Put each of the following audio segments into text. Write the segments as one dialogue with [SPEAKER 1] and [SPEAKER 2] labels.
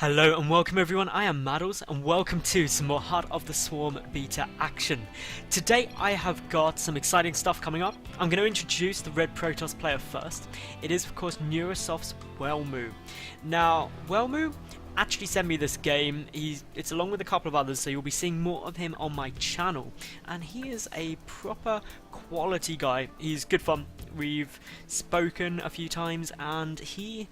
[SPEAKER 1] Hello and welcome everyone, I am Madals and welcome to some more Heart of the Swarm beta action. Today I have got some exciting stuff coming up. I'm going to introduce the Red Protoss player first. It is of course Neurosoft's Welmu. Now Welmu actually sent me this game, it's along with a couple of others, so you'll be seeing more of him on my channel. And he is a proper quality guy, he's good fun, we've spoken a few times and he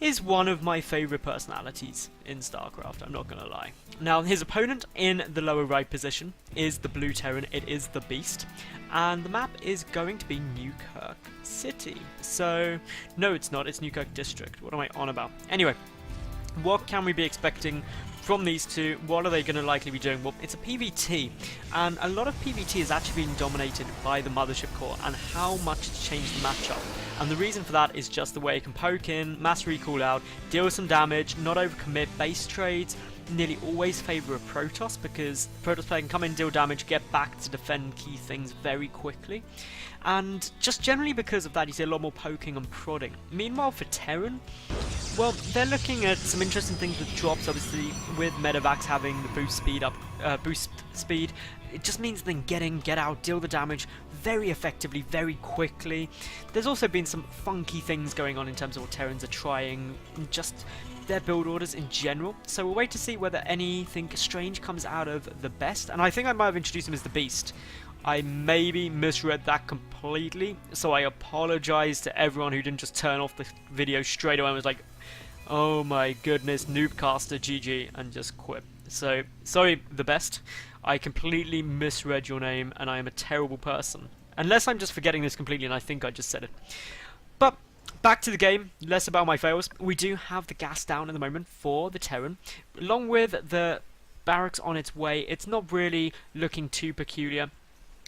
[SPEAKER 1] is one of my favourite personalities in StarCraft, I'm not gonna lie. Now, his opponent in the lower right position is the blue Terran, it is TheBest, and the map is going to be Newkirk City. So, no it's not, it's Newkirk District, what am I on about? Anyway, what can we be expecting from these two? What are they going to likely be doing? Well, it's a PvT, and a lot of PvT is actually being dominated by the Mothership core and how much it's changed the matchup. And the reason for that is just the way it can poke in, mass recall out, deal some damage, not overcommit, base trades, nearly always favour a Protoss because Protoss player can come in, deal damage, get back to defend key things very quickly. And just generally because of that, you see a lot more poking and prodding. Meanwhile, for Terran, well, they're looking at some interesting things with drops, obviously, with Medivacs having the boost speed. It just means then get out, deal the damage very effectively, very quickly. There's also been some funky things going on in terms of what Terrans are trying, just their build orders in general. So we'll wait to see whether anything strange comes out of TheBest. And I think I might have introduced him as the Beast. I maybe misread that completely, so I apologize to everyone who didn't just turn off the video straight away and was like, oh my goodness, Noobcaster GG, and just quit. So, sorry TheBest, I completely misread your name and I am a terrible person. Unless I'm just forgetting this completely and I think I just said it. But, back to the game, less about my fails. We do have the gas down at the moment for the Terran, along with the barracks on its way. It's not really looking too peculiar.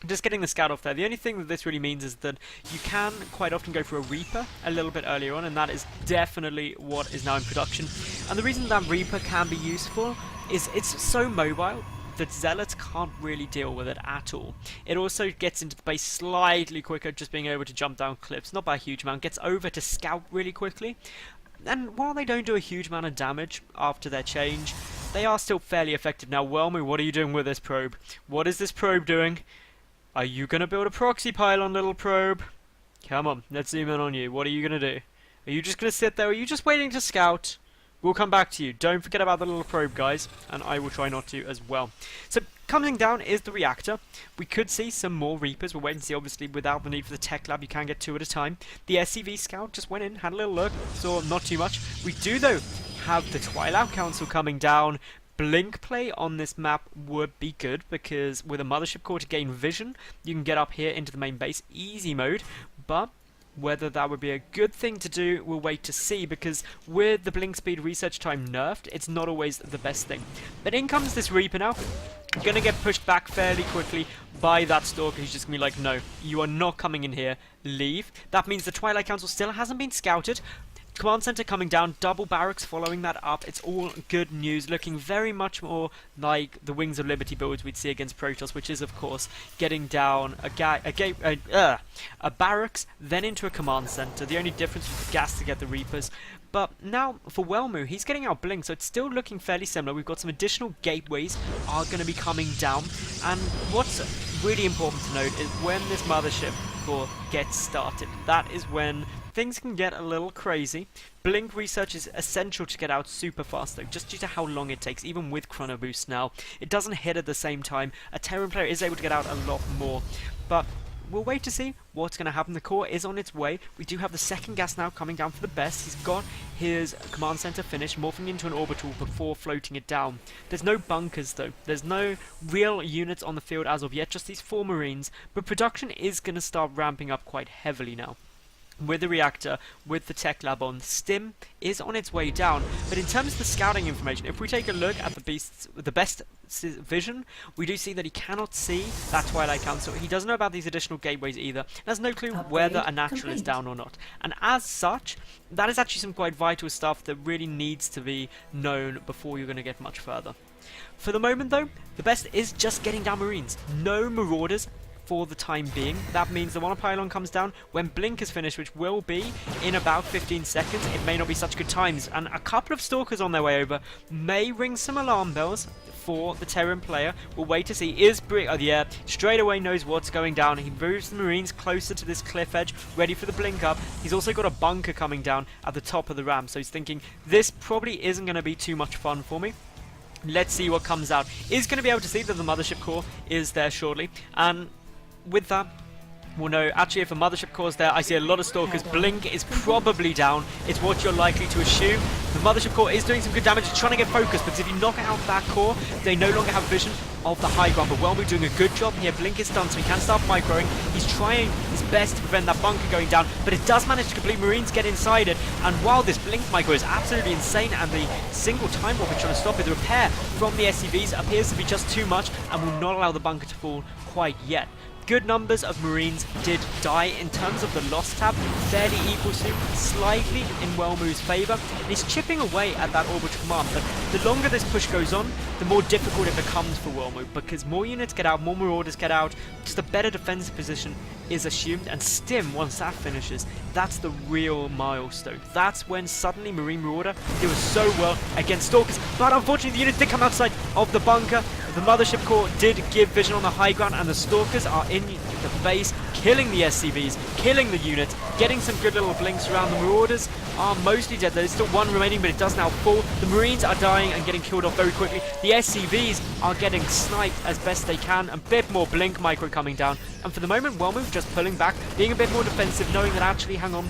[SPEAKER 1] Just getting the scout off there. The only thing that this really means is that you can quite often go for a Reaper a little bit earlier on, and that is definitely what is now in production. And the reason that Reaper can be useful is it's so mobile that Zealots can't really deal with it at all. It also gets into the base slightly quicker, just being able to jump down cliffs, not by a huge amount, gets over to scout really quickly. And while they don't do a huge amount of damage after their change, they are still fairly effective. Now, Welmu, what are you doing with this probe? What is this probe doing? Are you going to build a proxy pylon, little probe? Come on, let's zoom in on you. What are you going to do? Are you just going to sit there? Are you just waiting to scout? We'll come back to you. Don't forget about the little probe, guys. And I will try not to as well. So, coming down is the reactor. We could see some more Reapers. We'll wait and see, obviously, without the need for the tech lab. You can get 2 at a time. The SCV scout just went in, had a little look. Saw not too much. We do, though, have the Twilight Council coming down. Blink play on this map would be good because with a Mothership core to gain vision, you can get up here into the main base, easy mode, but whether that would be a good thing to do, we'll wait to see because with the blink speed research time nerfed, it's not always the best thing. But in comes this Reaper now, gonna get pushed back fairly quickly by that Stalker. He's just gonna be like, no, you are not coming in here, leave. That means the Twilight Council still hasn't been scouted. Command center coming down, double barracks following that up. It's all good news, looking very much more like the Wings of Liberty builds we'd see against Protoss, which is of course getting down a barracks, then into a command center. The only difference was the gas to get the Reapers. But now for Welmu, he's getting out blink, so it's still looking fairly similar. We've got some additional gateways are going to be coming down, and what's really important to note is when this Mothership core gets started, that is when things can get a little crazy. Blink research is essential to get out super fast though, just due to how long it takes, even with Chrono Boost now. It doesn't hit at the same time. A Terran player is able to get out a lot more, but we'll wait to see what's going to happen. The core is on its way. We do have the second gas now coming down for TheBest. He's got his command center finished, morphing into an orbital before floating it down. There's no bunkers though. There's no real units on the field as of yet, just these 4 Marines. But production is going to start ramping up quite heavily now. With the reactor, with the tech lab on, Stim is on its way down. But in terms of the scouting information, if we take a look at the best vision, we do see that he cannot see that Twilight Council. He doesn't know about these additional gateways either. He has no clue whether a natural is down or not. And as such, that is actually some quite vital stuff that really needs to be known before you're going to get much further. For the moment though, TheBest is just getting down Marines. No Marauders for the time being. That means the monopylon comes down when blink is finished, which will be in about 15 seconds. It may not be such good times, and a couple of stalkers on their way over may ring some alarm bells for the Terran player. We'll wait to see. Is Brick oh yeah, straight away knows what's going down. He moves the Marines closer to this cliff edge, ready for the blink up. He's also got a bunker coming down at the top of the ramp, so he's thinking this probably isn't going to be too much fun for me. Let's see what comes out. Is going to be able to see that the mothership core is there shortly, and with that, well, no, actually, if a mothership core is there, I see a lot of stalkers. Blink is probably down. It's what you're likely to assume. The mothership core is doing some good damage. It's trying to get focused, because if you knock out that core, they no longer have vision of the high ground. But Welmu doing a good job here. Blink is done, so he can start microing. He's trying his best to prevent that bunker going down, but it does manage to complete. Marines get inside it, and while this blink micro is absolutely insane, and the single time warp is trying to stop it, the repair from the SCVs appears to be just too much, and will not allow the bunker to fall quite yet. Good numbers of Marines did die. In terms of the loss tab, fairly equal to, slightly in Welmu's favour. And he's chipping away at that orbital command, but the longer this push goes on, the more difficult it becomes for Welmu, because more units get out, more Marauders get out, just a better defensive position is assumed, and Stim, once that finishes, that's the real milestone. That's when suddenly Marine Marauder did so well against Stalkers, but unfortunately the units did come outside of the bunker. The mothership core did give vision on the high ground, and the Stalkers are in the base, killing the SCVs, killing the units, getting some good little blinks around. The Marauders are mostly dead. There's still one remaining, but it does now fall. The Marines are dying and getting killed off very quickly. The SCVs are getting sniped as best they can. A bit more blink micro coming down. And for the moment, Welmu just pulling back, being a bit more defensive, knowing that actually, hang on,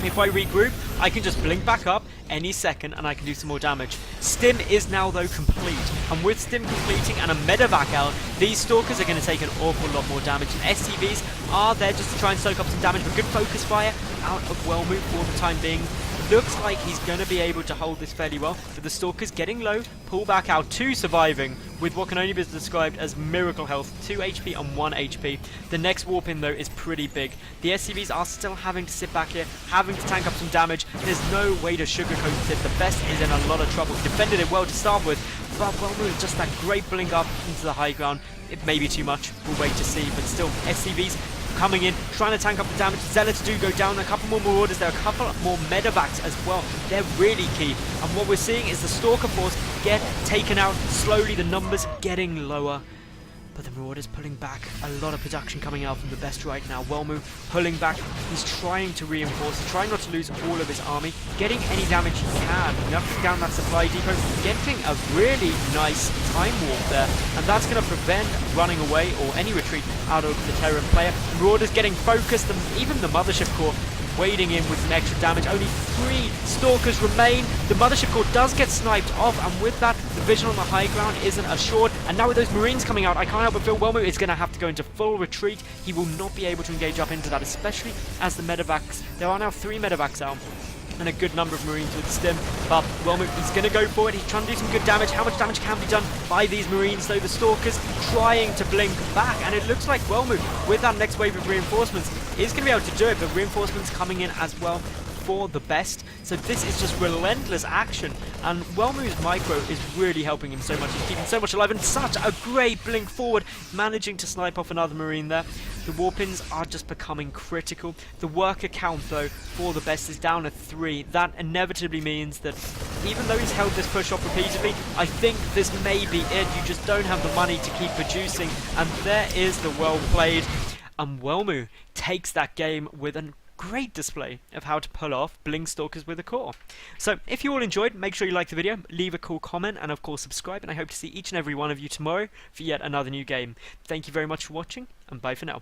[SPEAKER 1] if I regroup, I can just blink back up any second and I can do some more damage. Stim is now though complete, and with Stim completing and a medevac out, these Stalkers are going to take an awful lot more damage, and SCVs are there just to try and soak up some damage, but good focus fire out of Welmu for the time being. Looks like he's going to be able to hold this fairly well, but the Stalkers getting low, pull back out, 2 surviving with what can only be described as miracle health, 2 HP and 1 HP. The next warp in though is pretty big. The SCVs are still having to sit back here, having to tank up some damage. There's no way to sugarcoat it. The best is in a lot of trouble. He defended it well to start with, but Welmu just that great blink up into the high ground. It may be too much, we'll wait to see, but still SCVs coming in, trying to tank up the damage. Zealots do go down, a couple more Marauders, there are a couple more medevacs as well. They're really key, and what we're seeing is the Stalker force get taken out slowly, the numbers getting lower. But the Marauders pulling back, a lot of production coming out from the best right now. Welmu pulling back, he's trying to reinforce, trying not to lose all of his army, getting any damage he can, knocking down that supply depot, getting a really nice time warp there, and that's going to prevent running away or any retreat out of the Terran player. Marauders getting focused, and even the mothership core wading in with some extra damage. Only 3 Stalkers remain. The mothership core does get sniped off, and with that, the vision on the high ground isn't assured. And now with those Marines coming out, I can't help but feel Welmu is going to have to go into full retreat. He will not be able to engage up into that, especially as the medevacs. There are now 3 medevacs out, and a good number of Marines with Stim, but Welmu, he's going to go for it. He's trying to do some good damage. How much damage can be done by these Marines, though? The Stalkers trying to blink back, and it looks like Welmu, with that next wave of reinforcements, is going to be able to do it, but reinforcements coming in as well for the best. So this is just relentless action, and Welmu's micro is really helping him so much. He's keeping so much alive, and such a great blink forward, managing to snipe off another Marine there. The warpins are just becoming critical. The worker count though for the best is down at 3. That inevitably means that even though he's held this push off repeatedly, I think this may be it. You just don't have the money to keep producing, and there is the well played. And Welmu takes that game with a great display of how to pull off blink stalkers with a core. So if you all enjoyed, make sure you like the video, leave a cool comment, and of course subscribe, and I hope to see each and every one of you tomorrow for yet another new game. Thank you very much for watching, and bye for now.